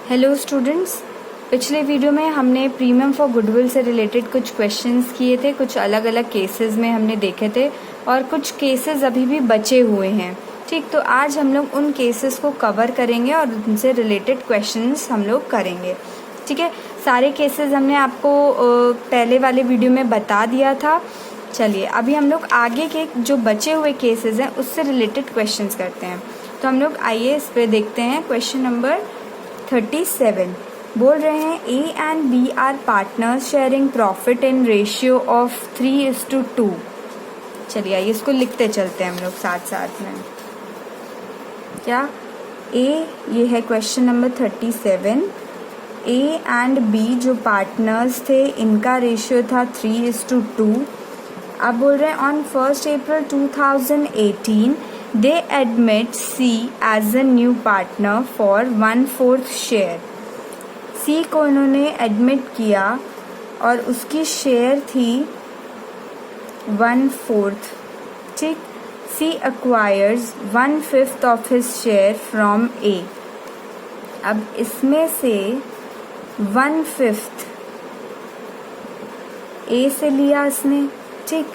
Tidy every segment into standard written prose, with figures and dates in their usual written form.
Hello students, पिछले video में हमने प्रीमियम फॉर गुडविल से रिलेटेड कुछ क्वेश्चंस किए थे, कुछ अलग अलग केसेस में हमने देखे थे और कुछ केसेस अभी भी बचे हुए हैं। ठीक, तो आज हम लोग उन केसेस को कवर करेंगे और उनसे रिलेटेड क्वेश्चंस हम लोग करेंगे। ठीक है, सारे केसेस हमने आपको पहले वाले वीडियो में बता दिया था। चलिए अभी हम लोग आगे के जो बचे हुए केसेस हैं उससे रिलेटेड क्वेश्चंस करते हैं। तो हम लोग आइए इस पे देखते हैं। क्वेश्चन नंबर 37 बोल रहे हैं A and B are partners sharing profit in ratio of 3:2। चलिए आइए इसको लिखते चलते हैं हम लोग साथ साथ में। क्या ये है question number 37। A and B जो पार्टनर्स थे इनका रेशियो था 3:2। अब बोल रहे हैं on 1 April 2018 they admit C as a new partner for 1/4 share. C को उन्होंने एडमिट किया और उसकी शेयर थी 1/4। ठीक, C acquires 1/5 of his share from A। अब इसमें से 1/5 A से लिया इसने। ठीक,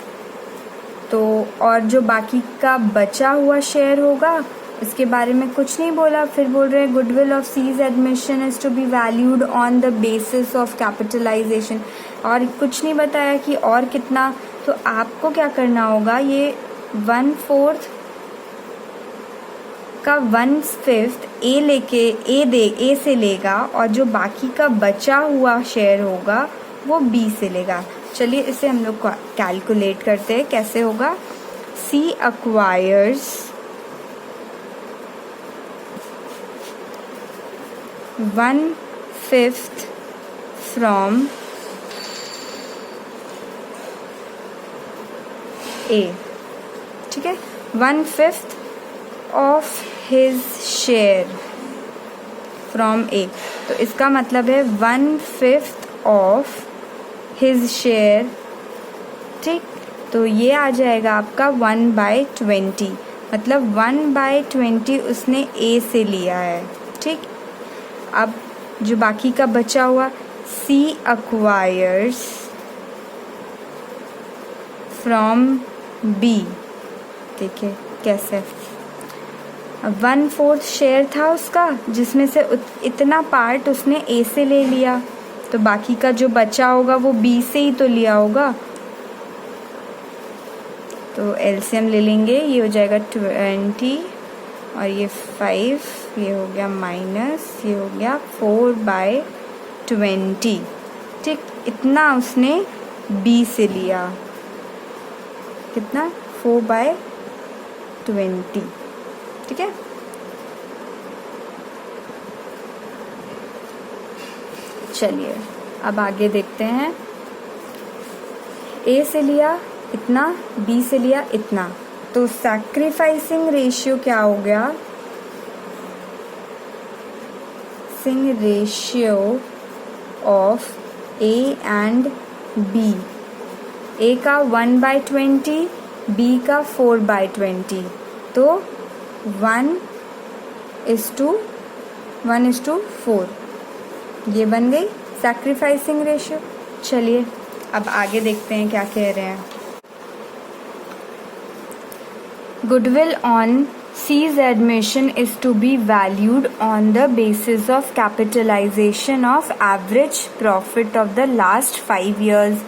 तो और जो बाकी का बचा हुआ शेयर होगा इसके बारे में कुछ नहीं बोला। फिर बोल रहे हैं goodwill of C's admission is to be valued on the basis of capitalisation, और कुछ नहीं बताया कि और कितना। तो आपको क्या करना होगा, ये 1/4 का 1/5 ए से लेगा और जो बाकी का बचा हुआ शेयर होगा वो B से लेगा। चलिए इसे हम लोग कैलकुलेट करते हैं कैसे होगा। C acquires 1/5 from A। ठीक है, 1/5 of his share from A। तो इसका मतलब है 1/5 ऑफ हिज शेयर। ठीक, तो ये आ जाएगा आपका 1/20, मतलब 1/20 उसने A से लिया है। ठीक, अब जो बाकी का बचा हुआ C acquires फ्रॉम B। देखिए कैसे, 1/4 शेयर था उसका जिसमें से इतना पार्ट उसने A से ले लिया, तो बाकी का जो बचा होगा वो B से ही तो लिया होगा। तो एलसीएम ले लेंगे, ये हो जाएगा 20 और ये 5, ये हो गया माइनस, ये हो गया 4/20। ठीक, इतना उसने B से लिया। कितना? 4/20। ठीक है, चलिए अब आगे देखते हैं। A से लिया इतना, B से लिया इतना, तो सैक्रिफाइसिंग रेशियो क्या हो गया? सिंग ratio of A and B। A का 1/20, B का 4/20, तो 1:4 ये बन गई सैक्रिफाइसिंग रेशियो। चलिए अब आगे देखते हैं क्या कह रहे हैं। Goodwill on C's admission is to be valued on the basis of capitalization of average profit of the last 5 years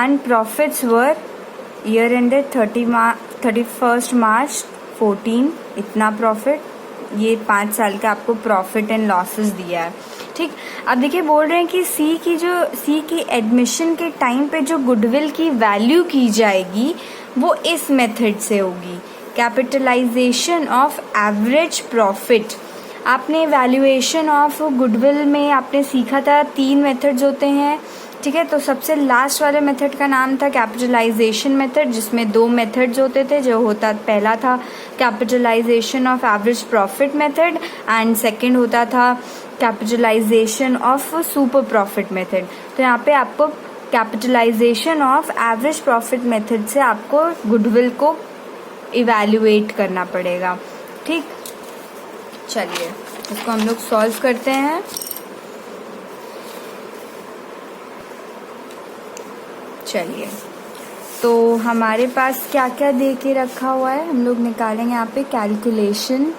and profits were year ended 31st March 14। इतना प्रॉफिट, ये 5 साल का आपको प्रॉफिट एंड लॉसेस दिया है। ठीक, अब देखिए बोल रहे हैं कि C की एडमिशन के टाइम पे जो गुडविल की वैल्यू की जाएगी वो इस मेथड से होगी, कैपिटलाइजेशन ऑफ एवरेज प्रॉफिट। आपने वैल्यूएशन ऑफ गुडविल में आपने सीखा था 3 मेथड्स होते हैं। ठीक है, तो सबसे लास्ट वाले मेथड का नाम था कैपिटलाइजेशन मेथड, जिसमें 2 मेथड्स होते थे। जो होता पहला था capitalisation of average profit method and second होता था capitalisation of super profit method. तो यहाँ पे आपको capitalisation of average profit method से आपको गुडविल को इवैल्यूएट करना पड़ेगा। ठीक, चलिए इसको हम लोग सॉल्व करते हैं। चलिए, तो हमारे पास क्या क्या दे के रखा हुआ है, हम लोग निकालेंगे यहाँ पे कैलकुलेशन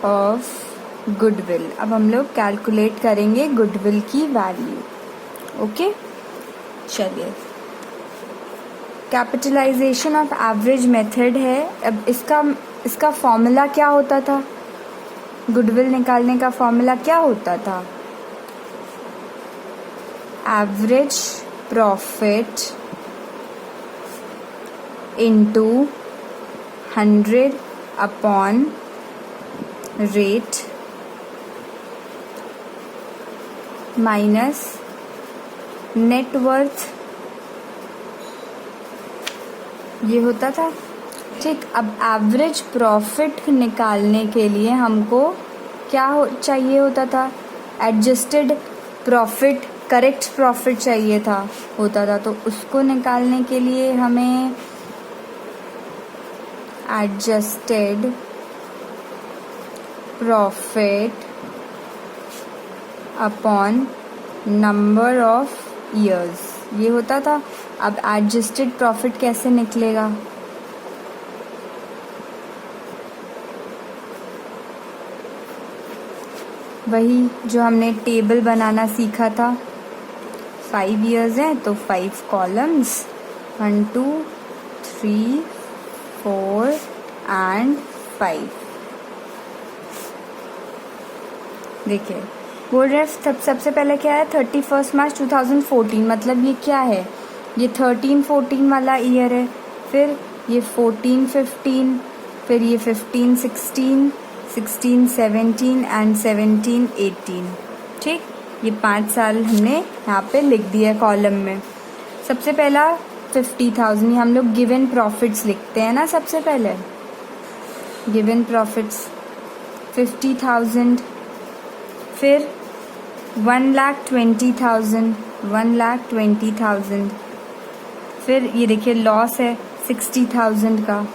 ऑफ गुडविल। अब हम लोग कैलकुलेट करेंगे गुडविल की वैल्यू। ओके, चलिए, कैपिटलाइजेशन ऑफ एवरेज मेथड है। अब इसका फॉर्मूला क्या होता था, गुडविल निकालने का फॉर्मूला क्या होता था, average profit into 100 upon rate minus net worth, ये होता था। ठीक, अब एवरेज प्रॉफिट निकालने के लिए हमको क्या चाहिए होता था, एडजस्टेड प्रॉफिट, करेक्ट प्रॉफिट चाहिए होता था। तो उसको निकालने के लिए हमें adjusted profit upon number of years, ये होता था। अब एडजस्टेड प्रॉफिट कैसे निकलेगा, वही जो हमने टेबल बनाना सीखा था। 5 ईयर्स हैं तो 5 कॉलम्स, 1 2 3 4 एंड 5। देखिए, बोल रहे सबसे पहले क्या है, 31 मार्च 2014, मतलब ये क्या है, ये 13-14 वाला ईयर है। फिर ये 14-15, फिर ये 15-16, 16-17 एंड 17-18। ठीक, ये 5 साल हमने यहाँ पे लिख दिया कॉलम में। सबसे पहला 50,000, हम लोग गिवन प्रॉफिट्स लिखते हैं ना, सबसे पहले गिवन प्रॉफिट्स 50,000, फिर 1,20,000, 1,20,000, फिर ये देखिए लॉस है 60,000 का,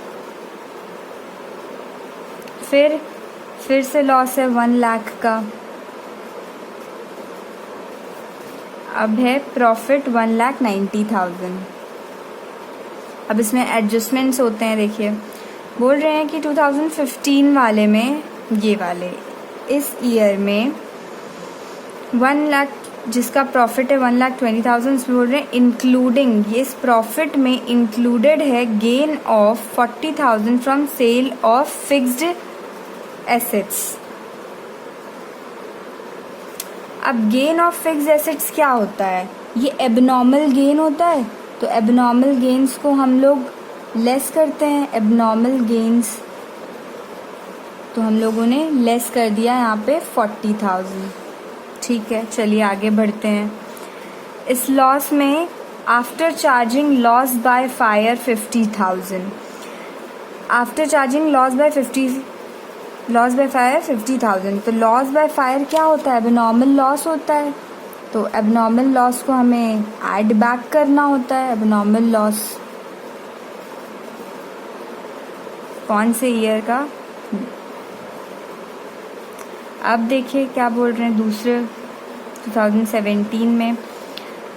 फिर से लॉस है 1 लाख का। अब है प्रॉफिट 1,90,000। अब इसमें एडजस्टमेंट्स होते हैं। देखिए, बोल रहे हैं कि 2015 वाले में, ये वाले इस ईयर में 1 लाख जिसका प्रॉफिट है 1,20,000, इसमें बोल रहे हैं इंक्लूडिंग, ये इस प्रॉफिट में इंक्लूडेड है gain of 40,000 from sale of fixed assets. अब गेन ऑफ फिक्स्ड एसेट्स क्या होता है, ये एबनॉर्मल गेन होता है। तो एबनॉर्मल गेन्स को हम लोग लेस करते हैं, एबनॉर्मल गेन्स, तो हम लोगों ने लेस कर दिया यहाँ पे 40,000। ठीक है, चलिए आगे बढ़ते हैं। इस लॉस में after charging loss by fire 50,000, after charging loss by fire 50,000। तो लॉस बाय फायर क्या होता है, एबनॉर्मल लॉस होता है। तो एबनॉर्मल लॉस को हमें ऐड बैक करना होता है। एबनॉर्मल लॉस कौन से ईयर का, अब देखिए क्या बोल रहे हैं दूसरे 2017 में,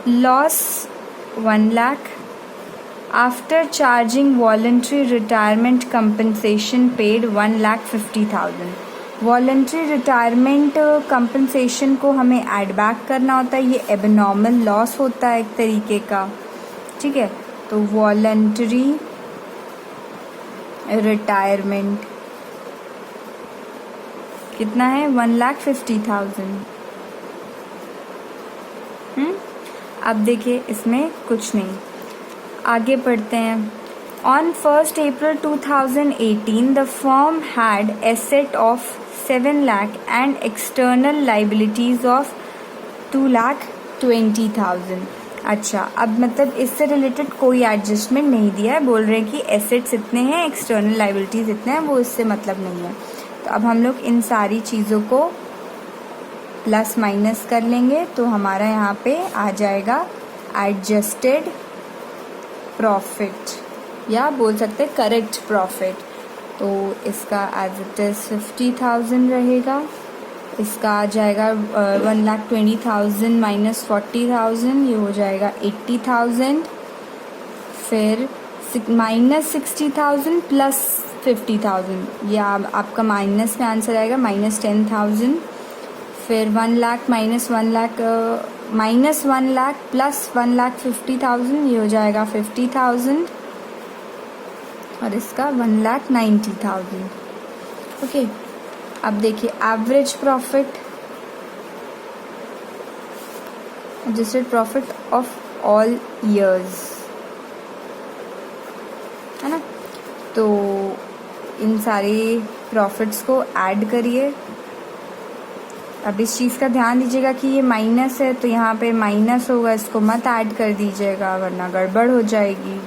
loss 1 lakh after charging voluntary retirement compensation paid 1,50,000। Voluntary retirement compensation को हमें ऐड बैक करना होता है, ये एबनॉर्मल लॉस होता है एक तरीके का। ठीक है, तो वॉलंटरी रिटायरमेंट कितना है, 1,50,000। अब देखिए इसमें कुछ नहीं, आगे पढ़ते हैं। On 1 April 2018 the firm had asset of 7 lakh and external liabilities of 2,20,000। अच्छा, अब मतलब इससे रिलेटेड कोई एडजस्टमेंट नहीं दिया है, बोल रहे हैं कि एसेट्स इतने हैं, एक्सटर्नल लाइबिलिटीज इतने हैं, वो इससे मतलब नहीं है। तो अब हम लोग इन सारी चीज़ों को प्लस माइनस कर लेंगे, तो हमारा यहाँ पे आ जाएगा एडजस्टेड प्रॉफिट। या बोल सकते हैं करेक्ट प्रॉफिट। तो इसका एज इट इज़ 50,000 रहेगा। इसका आ जाएगा 1,20,000 माइनस 40,000, ये हो जाएगा 80,000। फिर माइनस 60,000 प्लस 50,000, ये आपका माइनस में आंसर आएगा माइनस 10,000। फिर 1 lakh minus 1 lakh minus 1 lakh plus 1,50,000, ये हो जाएगा 50,000। और इसका 1,90,000। ओके, अब देखिए average profit, adjusted profit of all years, है ना। तो इन सारे प्रॉफिट्स को ऐड करिए। अब इस चीज़ का ध्यान दीजिएगा कि ये माइनस है तो यहाँ पे माइनस होगा, इसको मत ऐड कर दीजिएगा वरना गड़बड़ हो जाएगी।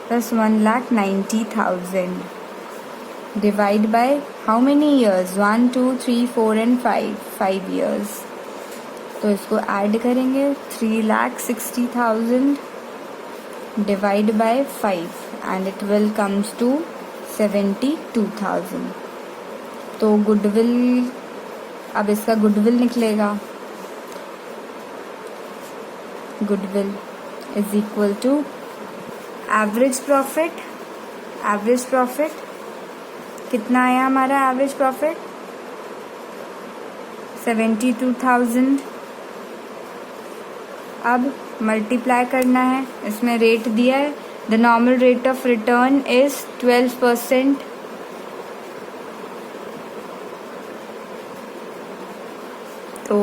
Plus 1,90,000 divide by how many years, 1 2 3 4 and 5 years. तो इसको ऐड करेंगे 3,60,000 divide by 5 and it will comes to 72,000। तो गुडविल, अब इसका गुडविल निकलेगा। Goodwill is equal to average profit. Average profit कितना आया हमारा एवरेज प्रॉफिट? 72,000। अब मल्टीप्लाई करना है, इसमें रेट दिया है, the normal rate of return is 12%। तो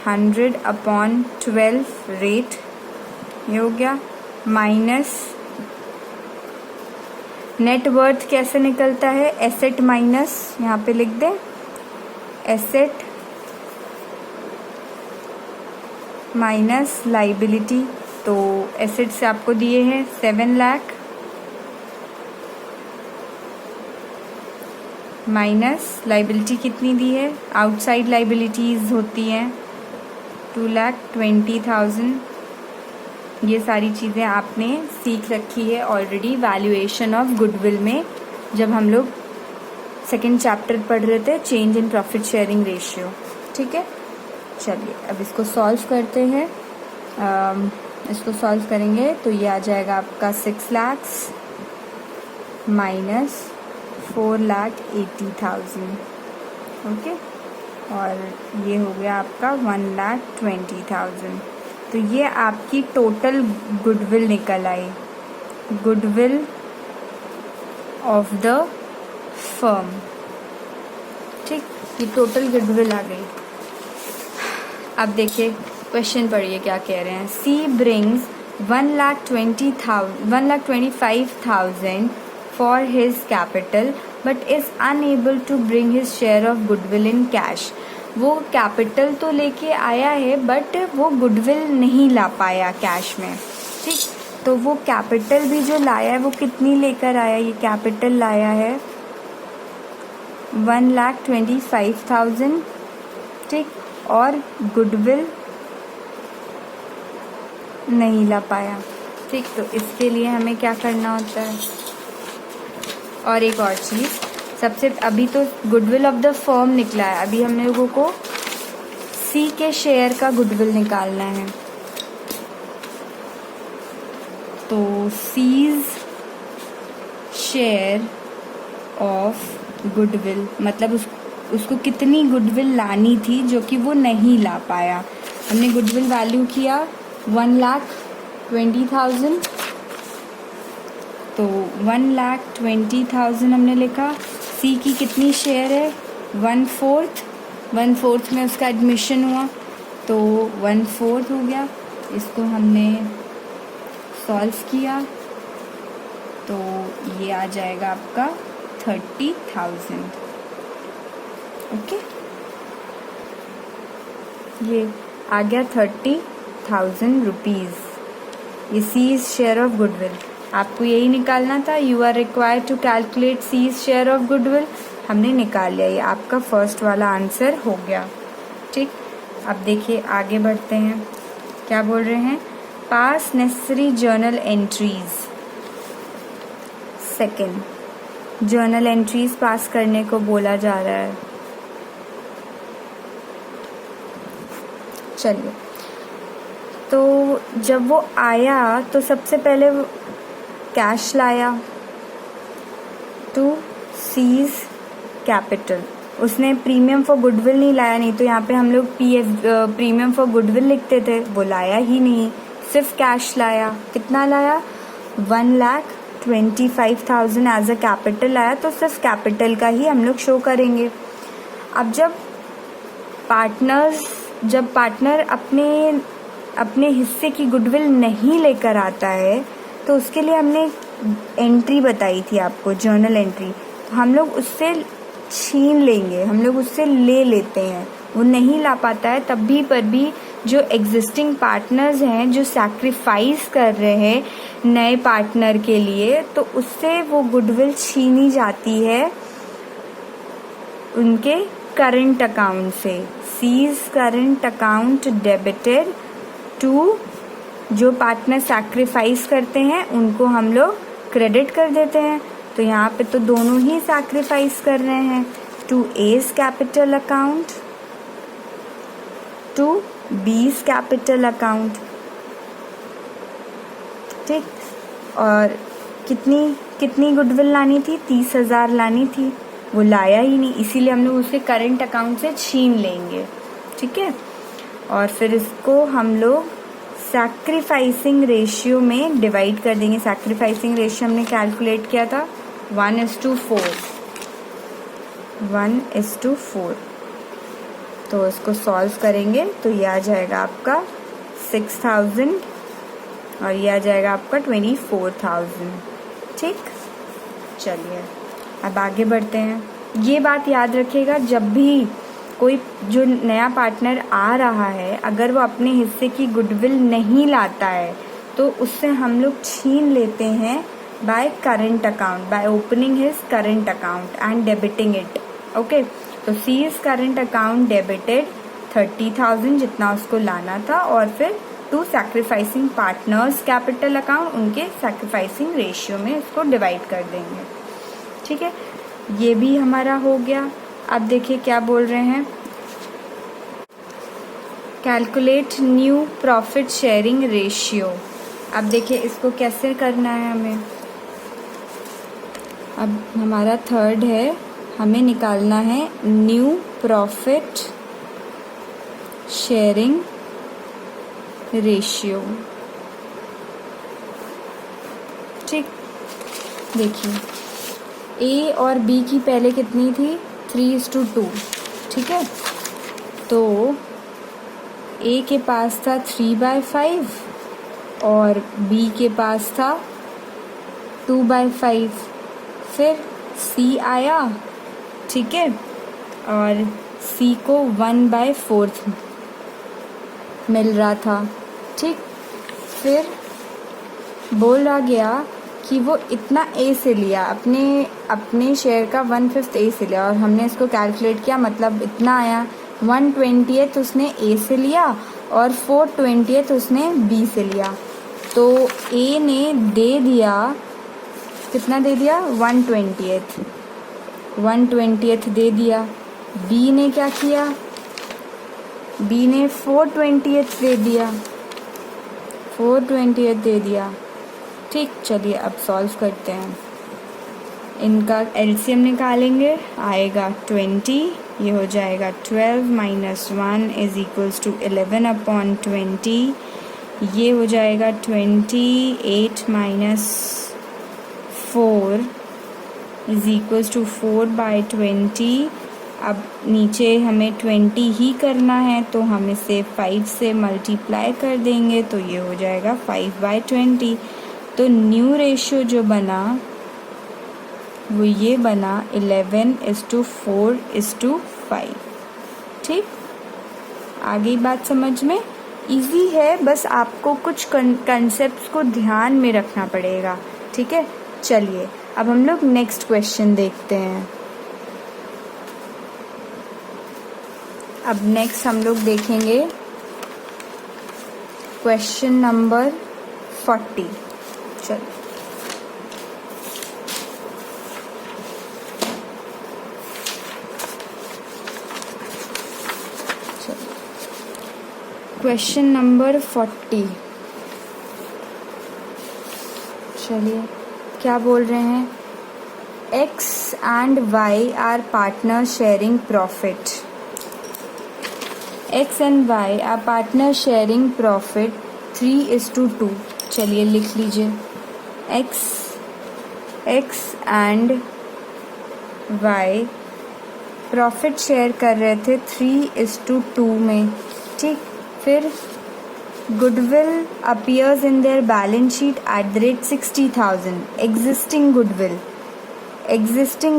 100/12 रेट, ये हो गया। माइनस नेट वर्थ कैसे निकलता है? एसेट माइनस, यहाँ पे लिख दें एसेट माइनस लाइबिलिटी। तो एसेट से आपको दिए हैं 7 लाख माइनस लाइबिलिटी कितनी दी है? आउटसाइड लाइबिलिटीज़ होती हैं 2,20,000। ये सारी चीज़ें आपने सीख रखी है ऑलरेडी वैल्यूएशन ऑफ गुडविल में, जब हम लोग सेकेंड चैप्टर पढ़ रहे थे, change in profit sharing ratio. ठीक है, चलिए अब इसको सॉल्व करते हैं। इसको सॉल्व करेंगे तो ये आ जाएगा आपका 6 लाख माइनस 4,80,000। ओके, और ये हो गया आपका 1,20,000। तो ये आपकी टोटल गुडविल निकल आई, गुडविल ऑफ द फर्म। ठीक, ये टोटल गुडविल आ गई। अब देखिए क्वेश्चन पढ़िए क्या कह रहे हैं। She brings 1,25,000 for his capital but is unable to bring his share of goodwill in cash. वो कैपिटल तो लेके आया है बट वो गुडविल नहीं ला पाया कैश में। ठीक, तो वो कैपिटल भी जो लाया है वो कितनी लेकर आया? ये कैपिटल लाया है 1,25,000। ठीक, और गुडविल नहीं ला पाया। ठीक, तो इसके लिए हमें क्या करना होता है? और एक और चीज़, सबसे अभी तो गुडविल ऑफ द फर्म निकला है, अभी हम लोगों को सी के शेयर का गुडविल निकालना है। तो सीज शेयर ऑफ गुडविल मतलब उसको कितनी गुडविल लानी थी जो कि वो नहीं ला पाया। हमने गुडविल वैल्यू किया 1,20,000। तो 1,20,000 हमने लिखा। सी की कितनी शेयर है? 1/4 में उसका एडमिशन हुआ तो 1/4 हो गया। इसको हमने सॉल्व किया तो ये आ जाएगा आपका 30,000। ओके, ये आ गया 30,000 रुपीज़। ये सीज शेयर ऑफ गुडविल, आपको यही निकालना था। You are required to calculate C's share of goodwill. हमने निकाल लिया, ये आपका फर्स्ट वाला आंसर हो गया। ठीक, अब देखिए आगे बढ़ते हैं। क्या बोल रहे हैं? पास necessary journal entries. Second journal entries pass करने को बोला जा रहा है। चलिए, तो जब वो आया तो सबसे पहले वो कैश लाया टू सीज कैपिटल। उसने प्रीमियम फॉर गुडविल नहीं लाया, नहीं तो यहाँ पे हम लोग प्रीमियम फॉर गुडविल लिखते थे, वो लाया ही नहीं, सिर्फ कैश लाया। कितना लाया? 1,25,000 एज अ कैपिटल लाया, तो सिर्फ कैपिटल का ही हम लोग शो करेंगे। अब जब पार्टनर अपने हिस्से की गुडविल नहीं लेकर आता है तो उसके लिए हमने एंट्री बताई थी आपको, जर्नल एंट्री। तो हम लोग उससे छीन लेंगे, हम लोग उससे ले लेते हैं। वो नहीं ला पाता है तब भी पर भी जो एग्जिस्टिंग पार्टनर्स हैं जो सैक्रिफाइस कर रहे हैं नए पार्टनर के लिए, तो उससे वो गुडविल छीनी जाती है उनके करंट अकाउंट से। C's current account debited to, जो पार्टनर सैक्रिफाइस करते हैं उनको हम लोग क्रेडिट कर देते हैं। तो यहाँ पे तो दोनों ही सैक्रिफाइस कर रहे हैं। To A's capital account to B's capital account. ठीक, और कितनी गुडविल लानी थी? 30,000 लानी थी, वो लाया ही नहीं, इसीलिए हम लोग उसके करंट अकाउंट से छीन लेंगे। ठीक है, और फिर इसको हम लोग सैक्रिफाइसिंग रेशियो में डिवाइड कर देंगे। सैक्रिफाइसिंग रेशियो हमने कैलकुलेट किया था 1:4। 1:4। तो इसको सॉल्व करेंगे तो ये आ जाएगा आपका 6,000 और ये आ जाएगा आपका 24,000। ठीक, चलिए अब आगे बढ़ते हैं। ये बात याद रखिएगा, जब भी कोई जो नया पार्टनर आ रहा है अगर वो अपने हिस्से की गुडविल नहीं लाता है तो उससे हम लोग छीन लेते हैं by current account, by opening his current account and debiting it. Okay, तो सीज करंट अकाउंट डेबिटेड 30,000 जितना उसको लाना था, और फिर to sacrificing partners capital account, उनके सैक्रिफाइसिंग रेशियो में इसको डिवाइड कर देंगे। ठीक है, ये भी हमारा हो गया। अब देखिए क्या बोल रहे हैं, calculate new profit sharing ratio. अब देखिए इसको कैसे करना है हमें। अब हमारा थर्ड है, हमें निकालना है न्यू प्रॉफिट शेयरिंग रेशियो। ठीक, देखिए ए और बी की पहले कितनी थी? 3:2। ठीक है, तो ए के पास था 3/5 और बी के पास था 2/5। फिर सी आया, ठीक है, और सी को 1/4 मिल रहा था। ठीक, फिर बोला गया कि वो इतना ए से लिया, अपने शेयर का 1/5 ए से लिया, और हमने इसको कैलकुलेट किया, मतलब इतना आया। 1/20 उसने ए से लिया और 4/20 उसने बी से लिया। तो ए ने दे दिया, कितना दे दिया? 1/20 दे दिया। बी ने क्या किया? बी ने 4/20 दे दिया, 4/20 दे दिया। ठीक, चलिए अब सॉल्व करते हैं। इनका एलसीएम निकालेंगे, आएगा 20, ये हो जाएगा 12 - 1 = 11/20। ये हो जाएगा 28 - 4 = 4/20। अब नीचे हमें 20 ही करना है तो हम इसे 5 से मल्टीप्लाई कर देंगे, तो ये हो जाएगा 5/20। तो न्यू रेशियो जो बना वो ये बना 11:4:5। ठीक, आगे बात समझ में इजी है, बस आपको कुछ कंसेप्ट्स को ध्यान में रखना पड़ेगा। ठीक है, चलिए अब हम लोग नेक्स्ट क्वेश्चन देखते हैं। अब नेक्स्ट हम लोग देखेंगे क्वेश्चन नंबर 40। चलो क्वेश्चन नंबर 40। चलिए क्या बोल रहे हैं, X and Y are partners sharing profit. X and Y are partners sharing profit 3:2. चलिए लिख लीजिए, X and Y profit share कर रहे थे 3:2 में, ठीक। फिर goodwill appears in their balance sheet @60,000। Existing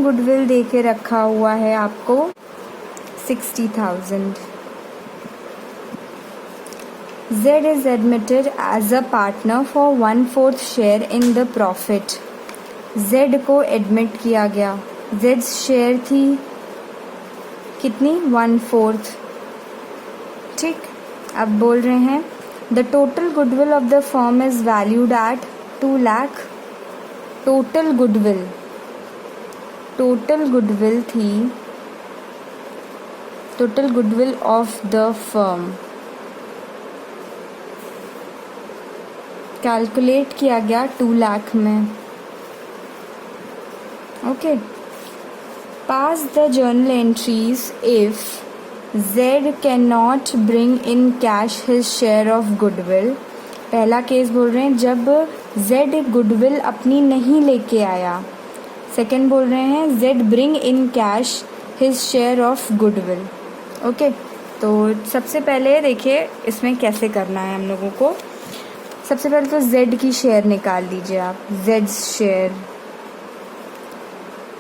goodwill दे के रखा हुआ है आपको 60,000। Z is admitted as a partner for 1/4 share in the profit. Z को एडमिट किया गया, Z शेयर थी कितनी, 1/4, ठीक। अब बोल रहे हैं the total goodwill of the firm is valued at 2 lakh. Total goodwill of the firm calculate किया गया 2 लाख में, okay. Pass the journal entries if Z cannot bring in cash his share of goodwill। पहला केस बोल रहे हैं जब Z goodwill अपनी नहीं लेके आया। सेकंड बोल रहे हैं Z bring in cash his share of goodwill, okay. तो सबसे पहले देखिए इसमें कैसे करना है हम लोगों को। सबसे पहले तो Z की शेयर निकाल लीजिए आप, Z शेयर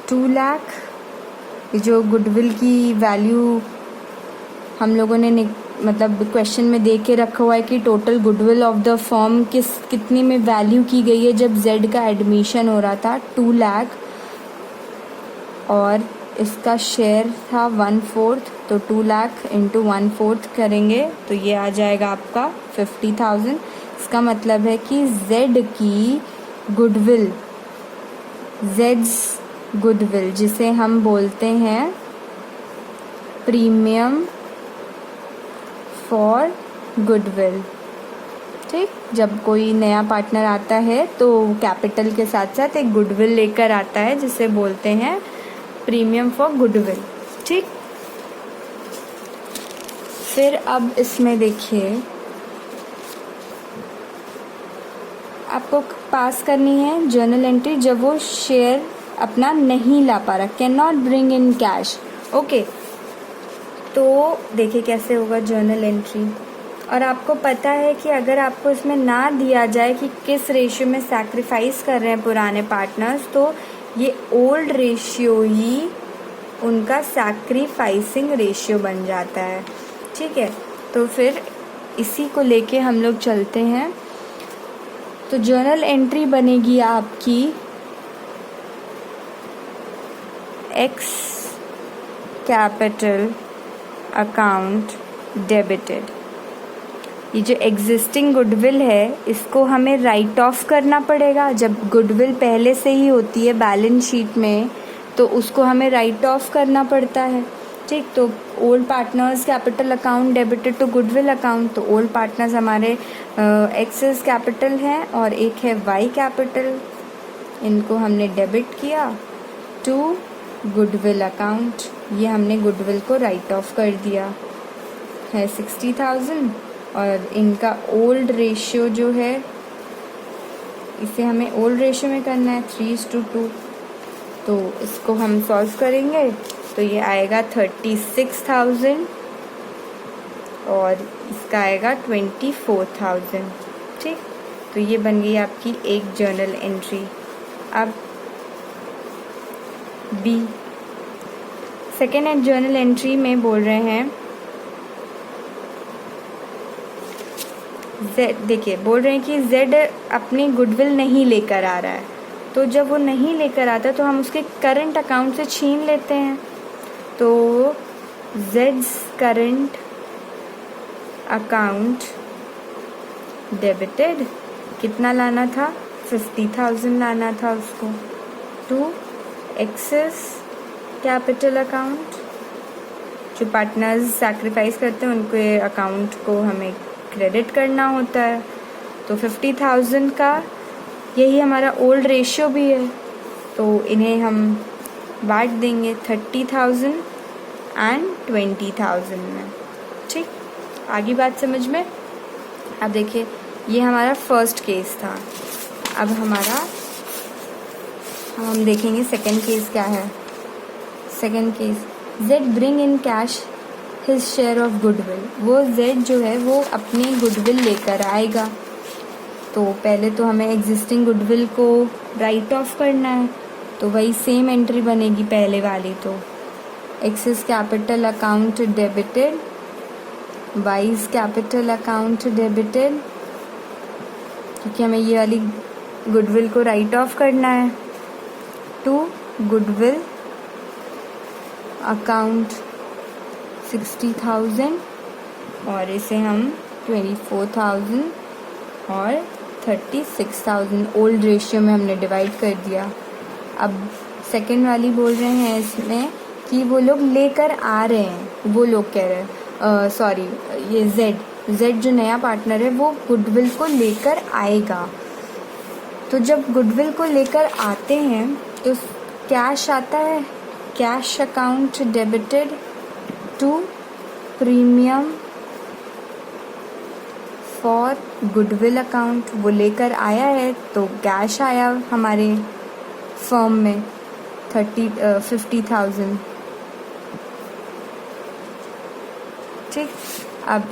2 लाख। जो गुडविल की वैल्यू हम लोगों ने मतलब क्वेश्चन में दे के रखा हुआ है कि total goodwill of the firm कितनी में वैल्यू की गई है जब Z का एडमिशन हो रहा था 2 लाख, और इसका शेयर था 1/4, तो 2 लाख इंटू 1/4 करेंगे तो ये आ जाएगा आपका 50,000। इसका मतलब है कि Z की गुडविल, गुडविल जिसे हम बोलते हैं प्रीमियम फॉर गुडविल, ठीक। जब कोई नया पार्टनर आता है तो कैपिटल के साथ साथ एक गुडविल लेकर आता है जिसे बोलते हैं प्रीमियम फॉर गुडविल, ठीक। फिर अब इसमें देखिए आपको पास करनी है जर्नल एंट्री जब वो शेयर अपना नहीं ला पा रहा, can not bring in cash, okay. तो देखिए कैसे होगा जर्नल एंट्री। और आपको पता है कि अगर आपको इसमें ना दिया जाए कि किस रेशियो में सैक्रिफाइस कर रहे हैं पुराने पार्टनर्स, तो ये ओल्ड रेशियो ही उनका सैक्रिफाइसिंग रेशियो बन जाता है, ठीक है। तो फिर इसी को लेके हम लोग चलते हैं। तो जर्नल एंट्री बनेगी आपकी X कैपिटल अकाउंट डेबिटेड। ये जो एग्जिस्टिंग गुडविल है इसको हमें राइट ऑफ करना पड़ेगा। जब गुडविल पहले से ही होती है बैलेंस शीट में तो उसको हमें राइट ऑफ करना पड़ता है, ठीक। तो old partners capital account debited to goodwill account, तो ओल्ड पार्टनर्स हमारे एक्सेस कैपिटल हैं और एक है वाई कैपिटल, इनको हमने डेबिट किया टू गुडविल अकाउंट। ये हमने गुडविल को राइट ऑफ कर दिया है 60,000, और इनका ओल्ड रेशियो जो है इसे हमें ओल्ड रेशियो में करना है 3:2। तो इसको हम सॉल्व करेंगे तो ये आएगा 36,000 और इसका आएगा 24,000, ठीक। तो ये बन गई आपकी एक जर्नल एंट्री। अब बी सेकेंड जर्नल एंट्री में बोल रहे हैं Z, देखिए बोल रहे हैं कि Z अपनी गुडविल नहीं लेकर आ रहा है, तो जब वो नहीं लेकर आता तो हम उसके करंट अकाउंट से छीन लेते हैं। तो Z's करंट अकाउंट डेबिटेड कितना लाना था, 50,000 लाना था उसको, टू एक्सेस कैपिटल अकाउंट, जो पार्टनर्स सैक्रिफाइस करते हैं उनके अकाउंट को हमें क्रेडिट करना होता है। तो 50,000 का यही हमारा ओल्ड रेशियो भी है, तो इन्हें हम बांट देंगे 30,000 एंड 20,000 में। ठीक, आगे बात समझ में। अब देखिए, ये हमारा फर्स्ट केस था। अब हम देखेंगे सेकंड केस क्या है। Second case, Z bring in cash his share of goodwill. वो जेड जो है वो अपनी गुडविल लेकर आएगा। तो पहले तो हमें एग्जिस्टिंग गुडविल को राइट ऑफ करना है, तो वही सेम एंट्री बनेगी पहले वाली। तो excess capital account debited, Y's capital account debited, क्योंकि हमें ये वाली गुडविल को राइट ऑफ करना है, टू गुडविल अकाउंट 60,000 और इसे हम 24,000 और 36,000 ओल्ड रेशियो में हमने डिवाइड कर दिया। अब सेकंड वाली बोल रहे हैं इसमें कि वो लोग लेकर आ रहे हैं, वो लोग कह रहे हैं सॉरी, ये जेड जो नया पार्टनर है वो गुडविल को लेकर आएगा। तो जब गुडविल को लेकर आते हैं तो कैश आता है, cash account debited to premium for goodwill account. वो लेकर आया है तो कैश आया हमारे फर्म में 50,000। ठीक, अब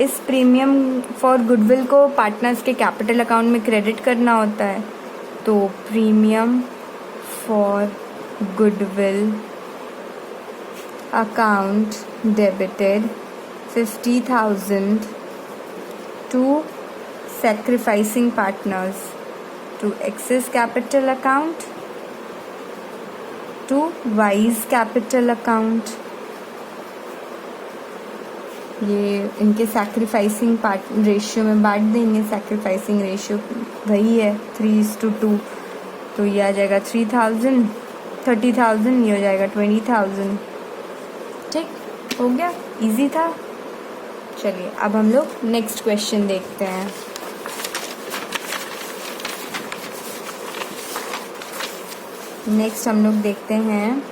इस प्रीमियम फॉर गुडविल को पार्टनर्स के कैपिटल अकाउंट में क्रेडिट करना होता है। तो premium for goodwill account debited 50,000 to sacrificing partners, to excess capital account, to wise capital account। ये इनके सैक्रिफाइसिंग पार्ट रेशियो में बांट देंगे। सैक्रिफाइसिंग रेशियो वही है 3:2, तो ये आ जाएगा 30,000, ये हो जाएगा 20,000। ठीक, हो गया, इजी था। चलिए अब हम लोग नेक्स्ट क्वेश्चन देखते हैं। नेक्स्ट हम लोग देखते हैं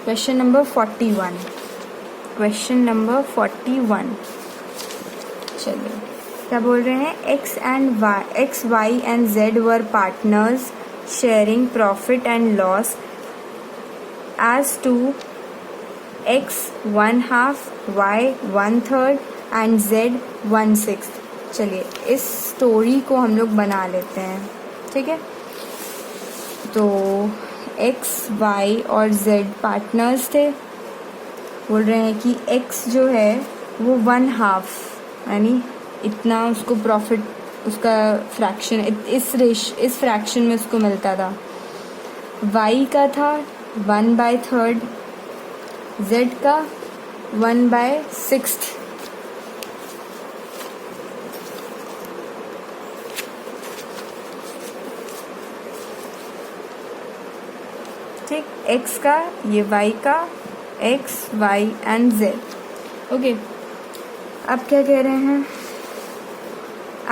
क्वेश्चन नंबर 41। क्वेश्चन नंबर 41, चलिए क्या बोल रहे हैं। X Y and Z were partners sharing profit and loss as to X 1/2, Y 1/3 and Z 1/6। चलिए इस स्टोरी को हम लोग बना लेते हैं। ठीक है, तो एक्स वाई और जेड पार्टनर्स थे। बोल रहे हैं कि एक्स जो है वो 1/2 यानी इतना उसको प्रॉफिट, उसका फ्रैक्शन इस फ्रैक्शन में उसको मिलता था। वाई का था 1/3, जेड का 1/6। ठीक, एक्स का, ये वाई का, X Y and Z. Okay, अब क्या कह रहे हैं।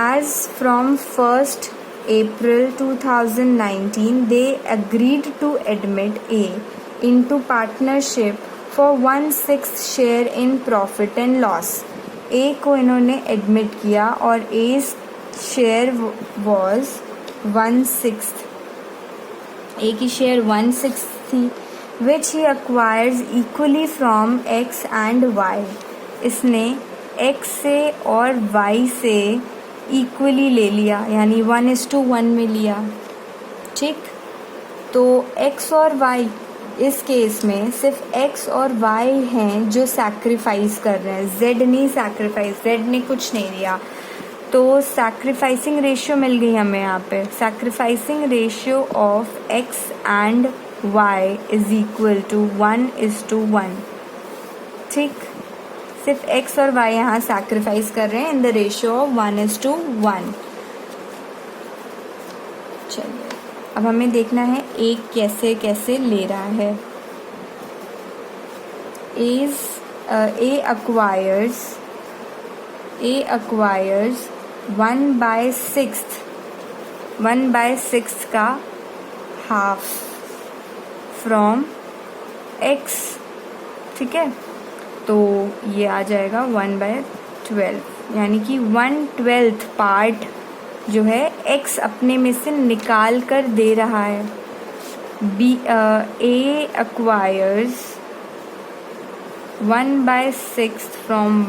As from 1st April 2019 they agreed to admit A into partnership for 1/6 share in profit and loss। A को इन्होंने एडमिट किया और A शेयर was 1/6। A की शेयर 1/6 थी, which he acquires equally from X and Y। इसने X से और Y से इक्वली ले लिया, यानी 1:1 में लिया। ठीक, तो X और Y, इस केस में सिर्फ X और Y हैं जो सैक्रिफाइस कर रहे हैं, Z नहीं सैक्रिफाइस, Z ने कुछ नहीं दिया। तो सैक्रिफाइसिंग रेशियो मिल गई हमें यहाँ पे। Sacrificing ratio of X and Y is equal to 1:1। ठीक, सिर्फ X और Y यहाँ सैक्रिफाइस कर रहे हैं इन द रेशियो ऑफ 1:1। चलिए अब हमें देखना है A कैसे कैसे ले रहा है। A acquires A acquires 1/6 का हाफ फ्रॉम X, ठीक है। तो ये आ जाएगा 1/12, यानी कि 1/12 पार्ट जो है X अपने में से निकाल कर दे रहा है। A acquires 1/6 from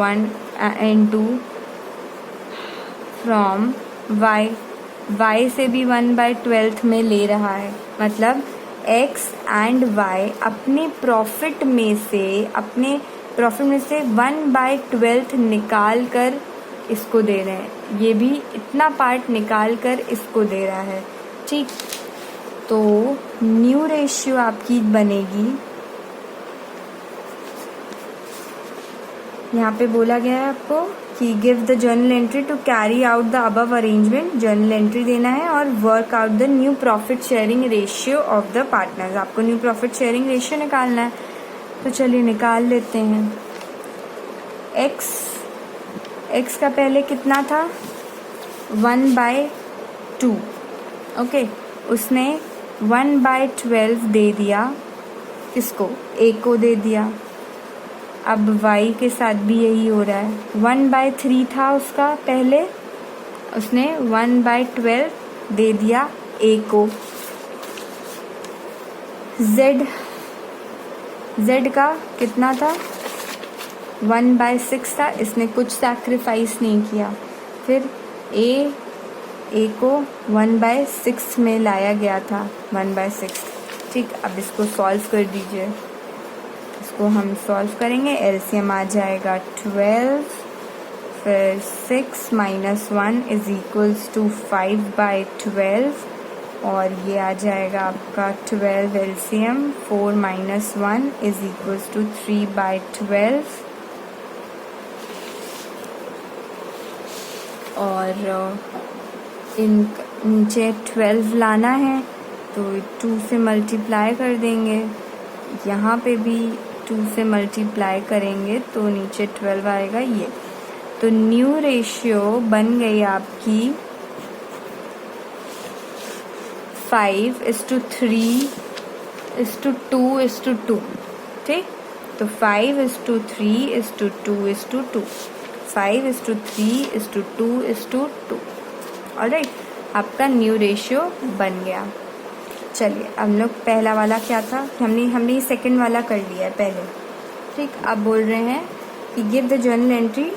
Y से भी 1/12 में ले रहा है, मतलब X एंड Y अपने प्रॉफिट में से 1/12 निकाल कर इसको दे रहे हैं। ये भी इतना पार्ट निकाल कर इसको दे रहा है, ठीक। तो न्यू रेशियो आपकी बनेगी, यहाँ पे बोला गया है आपको कि give the journal entry to carry out the above arrangement. Journal entry देना है और work out the new profit sharing ratio of the partners. आपको न्यू प्रॉफिट शेयरिंग रेशियो निकालना है, तो चलिए निकाल लेते हैं। एक्स का पहले कितना था 1/2, ओके। उसने 1/12 दे दिया, किसको, A को दे दिया। अब Y के साथ भी यही हो रहा है। 1/3 था उसका पहले, उसने 1/12 दे दिया A को। Z का कितना था 1/6 था, इसने कुछ सैक्रिफाइस नहीं किया। फिर A को 1/6 में लाया गया था, 1/6, ठीक। अब इसको सॉल्व कर दीजिए, इसको हम सॉल्व करेंगे। एलसीएम आ जाएगा 12, फिर 6 - 1 = 5/12, और ये आ जाएगा आपका 12 एलसीएम। 4 - 1 = 3/12, और इन नीचे 12 लाना है तो 2 से मल्टीप्लाई कर देंगे, यहाँ पे भी 2 से मल्टीप्लाई करेंगे तो नीचे 12 आएगा ये। तो न्यू रेशियो बन गई आपकी 5:3:2:2, ठीक। तो 5:3:2:2, 5:3:2:2। ऑलराइट, आपका न्यू रेशियो बन गया। चलिए हम लोग पहला वाला क्या था, हमने ये सेकंड वाला कर लिया है पहले, ठीक। अब बोल रहे हैं कि give the journal entry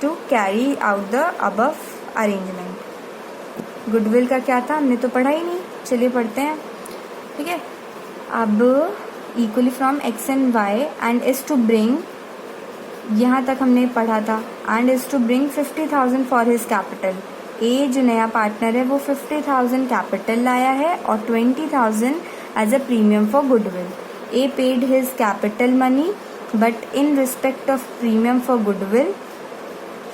to carry out the above arrangement. Goodwill का क्या था, हमने तो पढ़ा ही नहीं, चलिए पढ़ते हैं, ठीक है। अब equally from X and Y and is to bring, यहाँ तक हमने पढ़ा था, and is to bring 50,000 for his capital. A जो नया पार्टनर है वो 50,000 कैपिटल लाया है और 20,000 as a premium for goodwill. A paid his capital money but in respect of premium for goodwill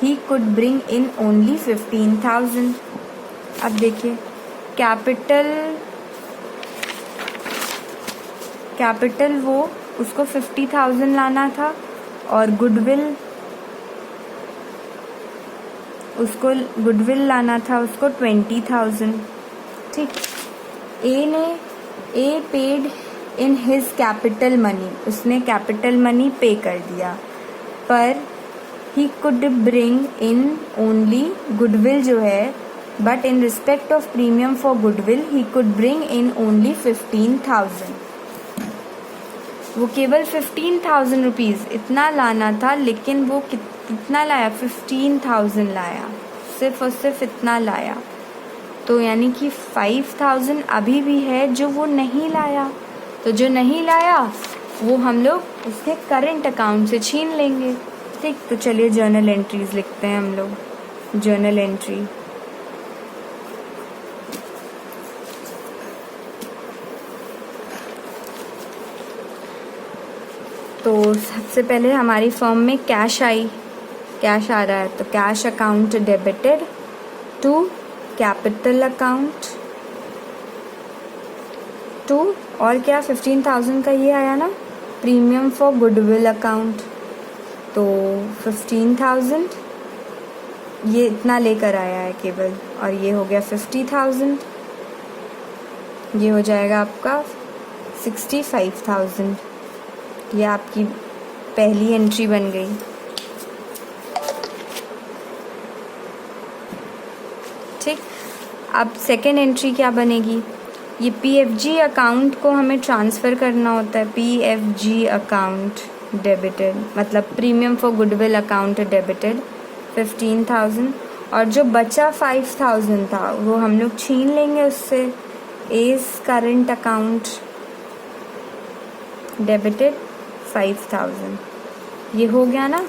he could bring in only 15,000। अब देखिए capital वो उसको 50,000 लाना था और गुडविल लाना था उसको 20,000, ठीक। A paid in his capital money, उसने कैपिटल मनी पे कर दिया, पर he could bring in only goodwill जो है, but in respect of premium for goodwill he could bring in only 15,000। वो केवल 15,000 रुपीज़ इतना लाना था, लेकिन वो कितना लाया, 15,000 लाया, सिर्फ और सिर्फ इतना लाया। तो यानी कि 5,000 अभी भी है जो वो नहीं लाया। तो जो नहीं लाया वो हम लोग उसके करंट अकाउंट से छीन लेंगे, ठीक। तो चलिए जर्नल एंट्रीज लिखते हैं हम लोग। जर्नल एंट्री, तो सबसे पहले हमारी फर्म में कैश आ रहा है, तो cash account debited to capital account to, और क्या 15,000 का ये आया ना, प्रीमियम फॉर गुडविल अकाउंट। तो 15,000 ये इतना लेकर आया है केवल, और ये हो गया 50,000, ये हो जाएगा आपका 65,000। ये आपकी पहली एंट्री बन गई। ठीक, अब सेकेंड एंट्री क्या बनेगी? ये PFG अकाउंट को हमें ट्रांसफ़र करना होता है। PFG अकाउंट डेबिटेड, मतलब premium for goodwill account debited 15,000, और जो बचा 5,000 था वो हम लोग छीन लेंगे उससे। A's current account debited 5,000। ये हो गया ना,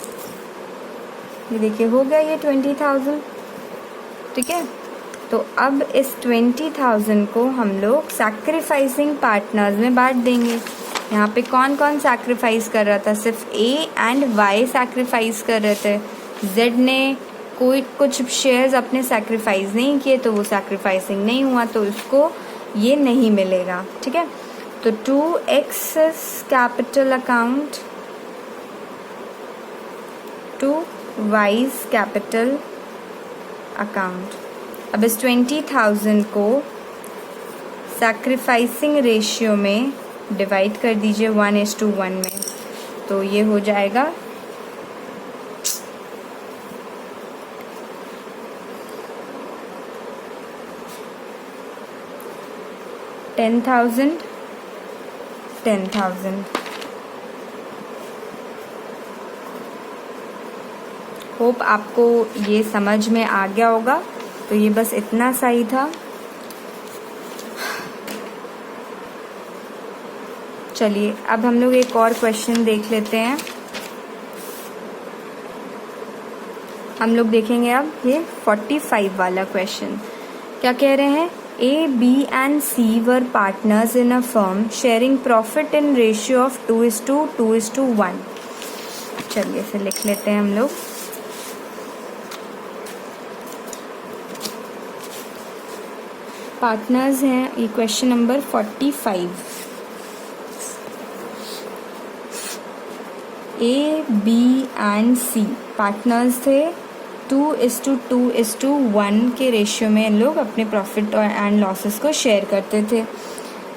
ये देखिए हो गया ये 20,000। ठीक है, तो अब इस 20,000 को हम लोग सैक्रिफाइसिंग पार्टनर्स में बांट देंगे। यहाँ पे कौन कौन सैक्रिफाइस कर रहा था? सिर्फ A एंड Y सैक्रिफाइस कर रहे थे। Z ने कोई कुछ शेयर्स अपने सैक्रिफाइस नहीं किए, तो वो सैक्रिफाइसिंग नहीं हुआ, तो उसको ये नहीं मिलेगा। ठीक है, तो 2X capital account, 2Y's capital account. अब इस 20,000 को सैक्रिफाइसिंग रेशियो में डिवाइड कर दीजिए 1:1 में, तो ये हो जाएगा 10,000 10,000। होप आपको ये समझ में आ गया होगा। तो ये बस इतना सा ही था। चलिए अब हम लोग एक और क्वेश्चन देख लेते हैं। हम लोग देखेंगे अब ये 45 वाला क्वेश्चन। क्या कह रहे हैं? A, B and C were partners in a firm sharing profit in ratio of 2:1। चलिए इसे लिख लेते हैं हम लोग। पार्टनर्स हैं, ये question number 45। A, B and C partners थे। 2:1 के रेशियो में इन लोग अपने प्रॉफिट और एंड लॉसेस को शेयर करते थे।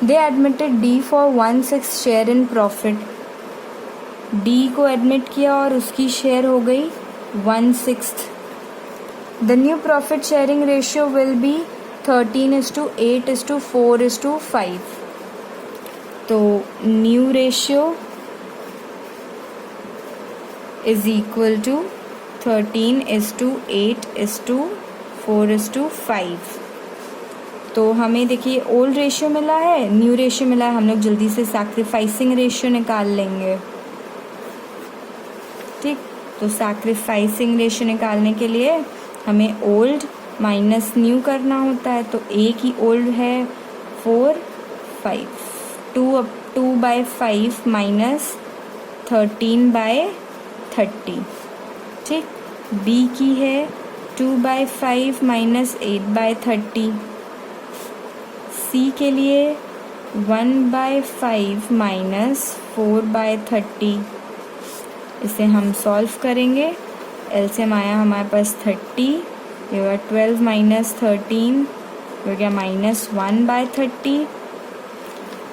They admitted D for 1/6 share in profit. D को एडमिट किया और उसकी शेयर हो गई 1/6। The new profit sharing ratio will be 13:8:4:5। तो new ratio is equal to 13:8:4:5। तो हमें देखिए ओल्ड रेशियो मिला है, न्यू रेशियो मिला है। हम लोग जल्दी से सैक्रिफाइसिंग रेशियो निकाल लेंगे। ठीक, तो सैक्रिफाइसिंग रेशियो निकालने के लिए हमें ओल्ड माइनस न्यू करना होता है। तो A की ओल्ड है 4, 5, 2/5 माइनस 13/30। ठीक, B की है 2/5 माइनस 8/30। C के लिए 1/5 माइनस 4/30। इसे हम सॉल्व करेंगे। एलसीएम आया हमारे पास 30, ये हुआ 12 माइनस 13, हो गया -1/30।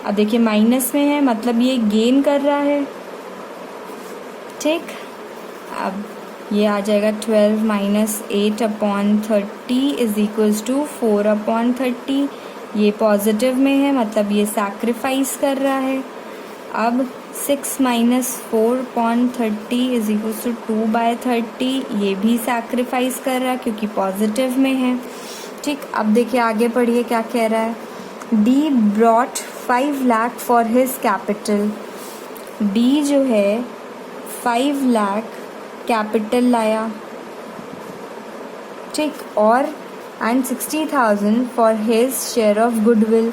अब देखिए माइनस में है, मतलब ये गेन कर रहा है। ठीक, अब ये आ जाएगा 12 माइनस 8/30 इज इक्वल्स टू 4/30। ये पॉजिटिव में है, मतलब ये सैक्रिफाइस कर रहा है। अब 6 माइनस 4/30 इज इक्वल्स टू 2/30, ये भी सैक्रिफाइस कर रहा है क्योंकि पॉजिटिव में है। ठीक, अब देखिए आगे पढ़िए क्या कह रहा है। D brought 5 lakh for his capital. D जो है 5 लाख कैपिटल लाया। ठीक, और and 60,000 for his share of goodwill.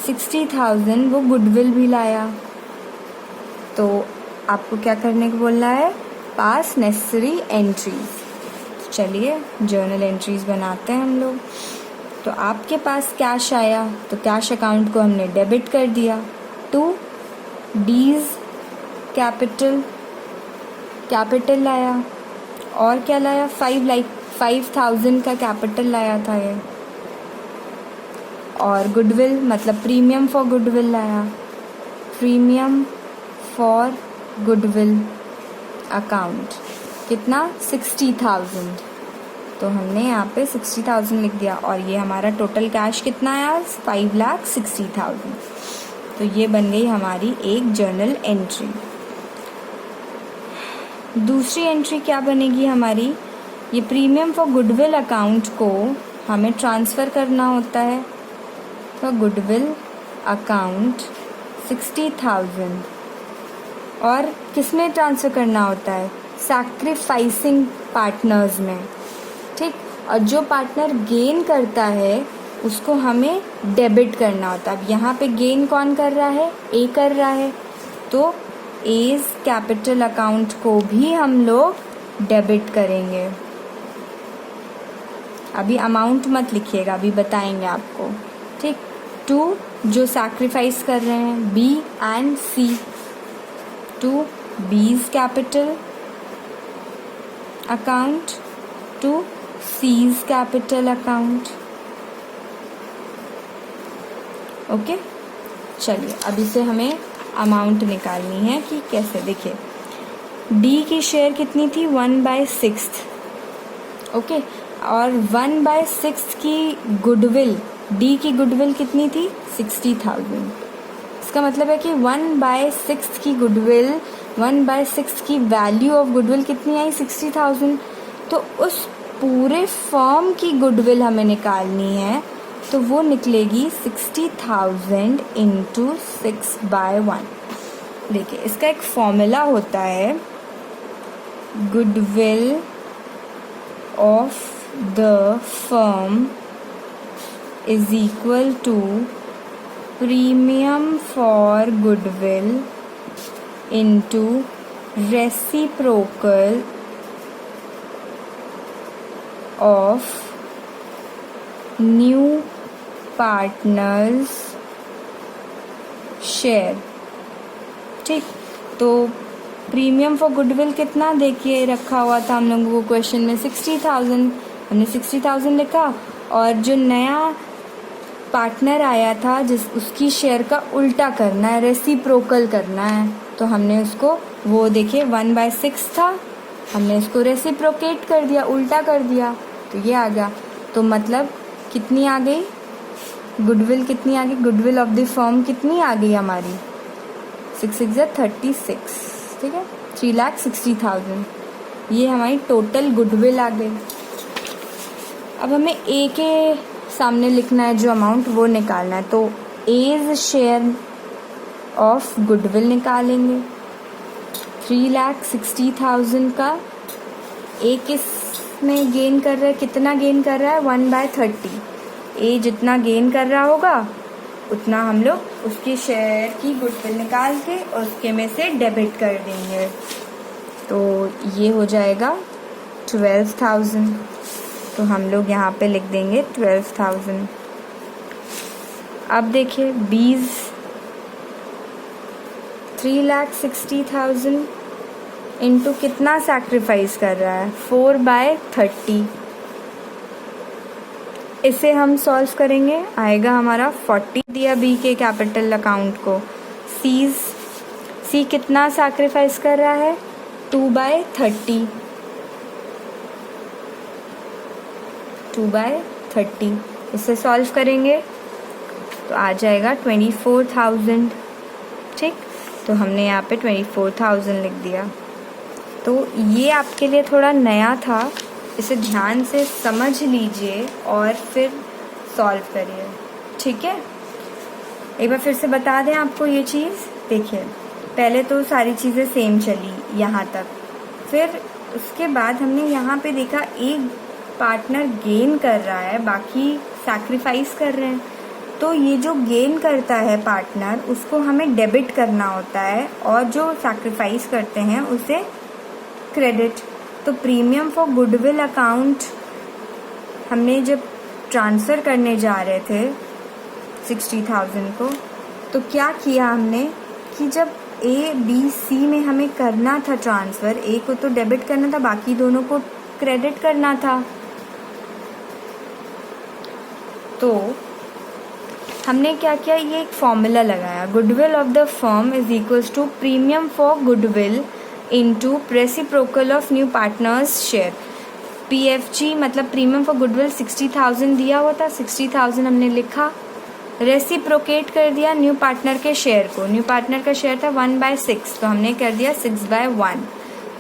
60,000 वो गुडविल भी लाया। तो आपको क्या करने को बोल रहा है? पास नेसेसरी एंट्रीज। चलिए जर्नल एंट्रीज बनाते हैं हम लोग। तो आपके पास कैश आया, तो कैश अकाउंट को हमने डेबिट कर दिया। टू D's कैपिटल लाया और क्या लाया, 5,000 का कैपिटल लाया था ये, और गुडविल मतलब प्रीमियम फॉर गुडविल लाया, प्रीमियम फॉर गुडविल अकाउंट कितना 60,000, तो हमने यहाँ पे 60,000 लिख दिया। और ये हमारा टोटल कैश कितना आया 5,60,000। तो ये बन गई हमारी एक जर्नल एंट्री। दूसरी एंट्री क्या बनेगी हमारी, ये प्रीमियम फॉर गुडविल अकाउंट को हमें ट्रांसफ़र करना होता है। तो गुडविल अकाउंट 60,000 और किस में ट्रांसफ़र करना होता है, सैक्रिफाइसिंग पार्टनर्स में, ठीक। और जो पार्टनर गेन करता है उसको हमें डेबिट करना होता है। अब यहाँ पे गेन कौन कर रहा है, ए कर रहा है, तो एज कैपिटल अकाउंट को भी हम लोग डेबिट करेंगे। अभी अमाउंट मत लिखिएगा, अभी बताएंगे आपको, ठीक। टू जो सैक्रिफाइस कर रहे हैं B and C, to B's capital account to C's capital account. Okay, चलिए अब इसे हमें अमाउंट निकालनी है कि कैसे। देखिए डी की शेयर कितनी थी 1/6, ओके, और 1/6 की गुडविल, डी की गुडविल कितनी थी 60,000। इसका मतलब है कि 1/6 की गुडविल, 1/6 की वैल्यू ऑफ गुडविल कितनी आई 60,000। तो उस पूरे फर्म की गुडविल हमें निकालनी है, तो वो निकलेगी 60,000 इंटू 6/1। देखिए इसका एक फॉर्मूला होता है, goodwill of the firm is equal to premium for goodwill into reciprocal of new partners share, ठीक। तो प्रीमियम फॉर गुडविल कितना, देखिए रखा हुआ था हम लोगों को क्वेश्चन में 60,000, हमने 60,000 लिखा, और जो नया पार्टनर आया था जिस उसकी शेयर का उल्टा करना है, रेसिप्रोकल करना है, तो हमने उसको, वो देखिए 1/6 था, हमने इसको रेसिप्रोकेट कर दिया, उल्टा कर दिया, तो ये आ गया। तो मतलब कितनी आ गई गुडविल, कितनी आ गई गुडविल ऑफ द फर्म, कितनी आ गई हमारी 6×36, ठीक है, 3,60,000। ये हमारी टोटल गुडविल आ गई। अब हमें ए के सामने लिखना है जो अमाउंट, वो निकालना है। तो एज शेयर ऑफ गुडविल निकालेंगे, 3,60,000 का ए किसमें गेन कर रहा है, कितना गेन कर रहा है 1/30। ए जितना गेन कर रहा होगा उतना हम लोग उसकी शेयर की गुडविल निकाल के उसके में से डेबिट कर देंगे। तो ये हो जाएगा 12,000, तो हम लोग यहाँ पे लिख देंगे 12,000। अब देखिए बीज 3,60,000 इंटू कितना सैक्रिफाइस कर रहा है 4/30। इसे हम सॉल्व करेंगे, आएगा हमारा 40 दिया बी के कैपिटल अकाउंट को। सी कितना सैक्रिफाइस कर रहा है 2/30, 2/30। इसे सॉल्व करेंगे तो आ जाएगा 24,000, ठीक। तो हमने यहाँ पे 24,000 लिख दिया। तो ये आपके लिए थोड़ा नया था, इसे ध्यान से समझ लीजिए और फिर सॉल्व करिए, ठीक है। एक बार फिर से बता दें आपको ये चीज़। देखिए पहले तो सारी चीज़ें सेम चली यहाँ तक, फिर उसके बाद हमने यहाँ पे देखा एक पार्टनर गेन कर रहा है, बाकी सैक्रिफाइस कर रहे हैं। तो ये जो गेन करता है पार्टनर, उसको हमें डेबिट करना होता है, और जो सैक्रिफाइस करते हैं उसे क्रेडिट। तो प्रीमियम फॉर गुडविल अकाउंट हमने जब ट्रांसफ़र करने जा रहे थे 60,000 को, तो क्या किया हमने कि जब ए बी सी में हमें करना था ट्रांसफ़र, ए को तो डेबिट करना था, बाकी दोनों को क्रेडिट करना था। तो हमने क्या किया, ये एक फॉर्मूला लगाया, goodwill of the firm is equals to premium for goodwill into reciprocal of new partners share. PFG मतलब प्रीमियम फॉर गुडविल 60,000 दिया हुआ था, 60,000 हमने लिखा, रेसिप्रोकेट कर दिया न्यू पार्टनर के शेयर को। न्यू पार्टनर का शेयर था 1/6, तो हमने कर दिया 6/1।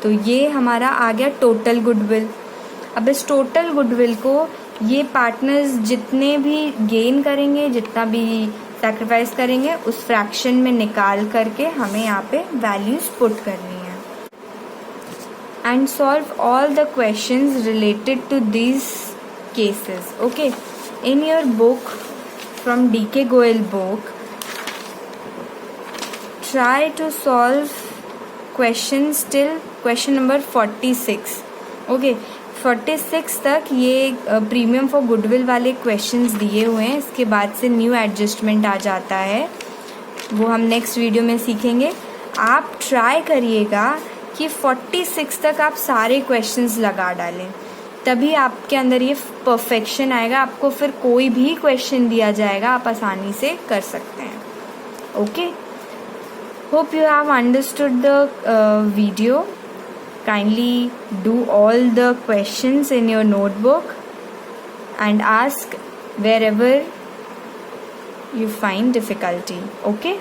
तो ये हमारा आ गया टोटल गुडविल। अब इस टोटल गुडविल को ये पार्टनर्स जितने भी गेन करेंगे, जितना भी सैक्रिफाइस करेंगे, उस फ्रैक्शन में निकाल करके हमें यहाँ पे वैल्यूज पुट करनी है। And solve all the questions related to these cases. Okay, in your book from DK Goel book, try to solve questions till question number 46. Okay, 46 तक ये प्रीमियम फॉर गुडविल वाले क्वेश्चंस दिए हुए हैं। इसके बाद से न्यू एडजस्टमेंट आ जाता है, वो हम नेक्स्ट वीडियो में सीखेंगे। आप ट्राई करिएगा कि 46 तक आप सारे क्वेश्चंस लगा डालें, तभी आपके अंदर ये परफेक्शन आएगा। आपको फिर कोई भी क्वेश्चन दिया जाएगा, आप आसानी से कर सकते हैं। Okay, hope you have understood the video. Kindly do all the questions in your notebook and ask wherever you find difficulty. Okay,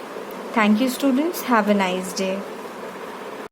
thank you students, have a nice day.